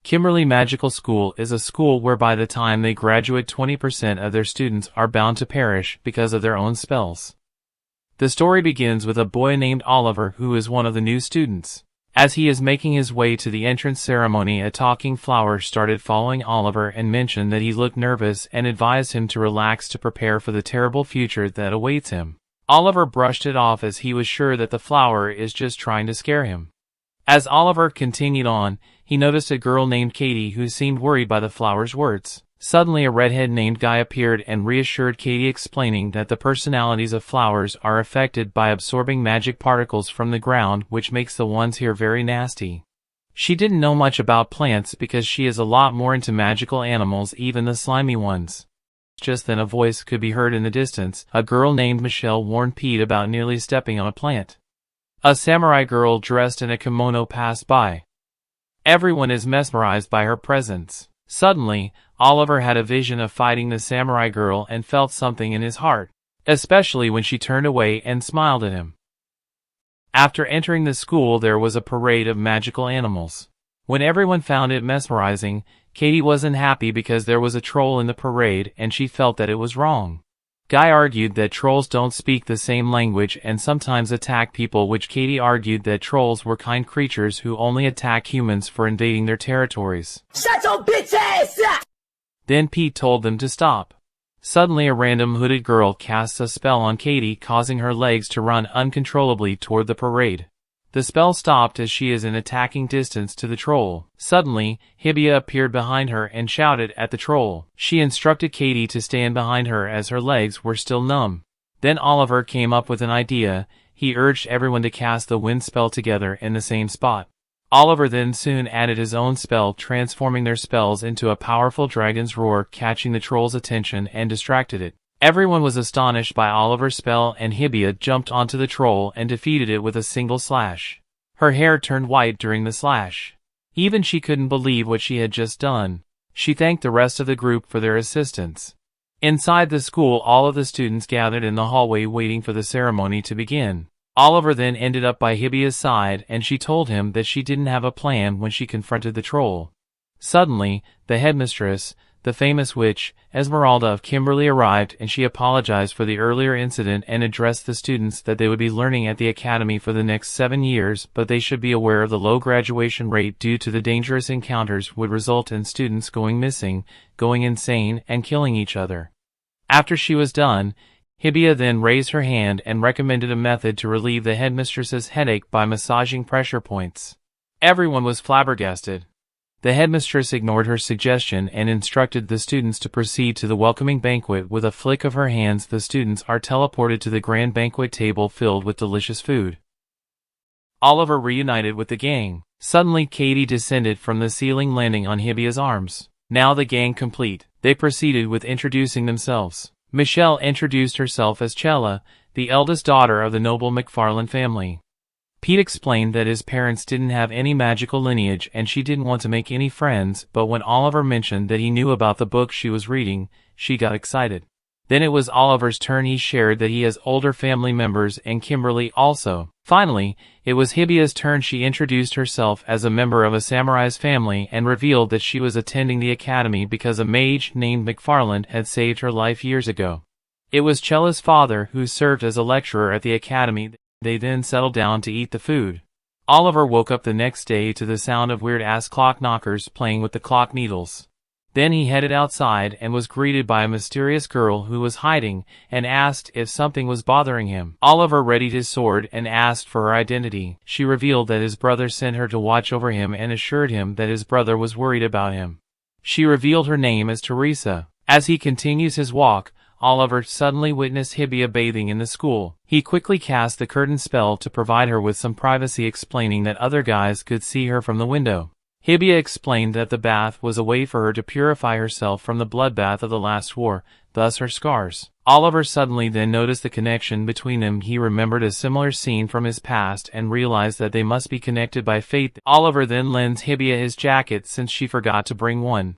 Kimberly Magical School is a school where by the time they graduate 20% of their students are bound to perish because of their own spells. The story begins with a boy named Oliver who is one of the new students. As he is making his way to the entrance ceremony, a talking flower started following Oliver and mentioned that he looked nervous and advised him to relax to prepare for the terrible future that awaits him. Oliver brushed it off as he was sure that the flower is just trying to scare him. As Oliver continued on, he noticed a girl named Katie who seemed worried by the flower's words. Suddenly a redhead named Guy appeared and reassured Katie, explaining that the personalities of flowers are affected by absorbing magic particles from the ground, which makes the ones here very nasty. She didn't know much about plants because she is a lot more into magical animals, even the slimy ones. Just then a voice could be heard in the distance. A girl named Michelle warned Pete about nearly stepping on a plant. A samurai girl dressed in a kimono passed by. Everyone is mesmerized by her presence. Suddenly, Oliver had a vision of fighting the samurai girl and felt something in his heart, especially when she turned away and smiled at him. After entering the school, there was a parade of magical animals. When everyone found it mesmerizing, Katie wasn't happy because there was a troll in the parade and she felt that it was wrong. Guy argued that trolls don't speak the same language and sometimes attack people, which Katie argued that trolls were kind creatures who only attack humans for invading their territories. Shut your bitch ass up! Then Pete told them to stop. Suddenly a random hooded girl casts a spell on Katie, causing her legs to run uncontrollably toward the parade. The spell stopped as she is in attacking distance to the troll. Suddenly, Hibiya appeared behind her and shouted at the troll. She instructed Katie to stand behind her as her legs were still numb. Then Oliver came up with an idea. He urged everyone to cast the wind spell together in the same spot. Oliver then soon added his own spell, transforming their spells into a powerful dragon's roar, catching the troll's attention and distracted it. Everyone was astonished by Oliver's spell, and Hibiya jumped onto the troll and defeated it with a single slash. Her hair turned white during the slash. Even she couldn't believe what she had just done. She thanked the rest of the group for their assistance. Inside the school, all of the students gathered in the hallway waiting for the ceremony to begin. Oliver then ended up by Hibiya's side and she told him that she didn't have a plan when she confronted the troll. Suddenly, the headmistress, the famous witch, Esmeralda of Kimberly, arrived and she apologized for the earlier incident and addressed the students that they would be learning at the academy for the next 7 years, but they should be aware of the low graduation rate due to the dangerous encounters would result in students going missing, going insane, and killing each other. After she was done, Hibiya then raised her hand and recommended a method to relieve the headmistress's headache by massaging pressure points. Everyone was flabbergasted. The headmistress ignored her suggestion and instructed the students to proceed to the welcoming banquet. With a flick of her hands, the students are teleported to the grand banquet table filled with delicious food. Oliver reunited with the gang. Suddenly Katie descended from the ceiling, landing on Hibiya's arms. Now the gang complete, they proceeded with introducing themselves. Michelle introduced herself as Chella, the eldest daughter of the noble McFarlane family. Pete explained that his parents didn't have any magical lineage and she didn't want to make any friends, but when Oliver mentioned that he knew about the book she was reading, she got excited. Then it was Oliver's turn. He shared that he has older family members and Kimberly also. Finally, it was Hibiya's turn. She introduced herself as a member of a samurai's family and revealed that she was attending the academy because a mage named McFarland had saved her life years ago. It was Chella's father who served as a lecturer at the academy. They then settled down to eat the food. Oliver woke up the next day to the sound of weird-ass clock knockers playing with the clock needles. Then he headed outside and was greeted by a mysterious girl who was hiding and asked if something was bothering him. Oliver readied his sword and asked for her identity. She revealed that his brother sent her to watch over him and assured him that his brother was worried about him. She revealed her name as Teresa. As he continues his walk, Oliver suddenly witnessed Hibiya bathing in the school. He quickly cast the curtain spell to provide her with some privacy, explaining that other guys could see her from the window. Hibiya explained that the bath was a way for her to purify herself from the bloodbath of the last war, thus her scars. Oliver suddenly then noticed the connection between them. He remembered a similar scene from his past and realized that they must be connected by fate. Oliver then lends Hibiya his jacket since she forgot to bring one.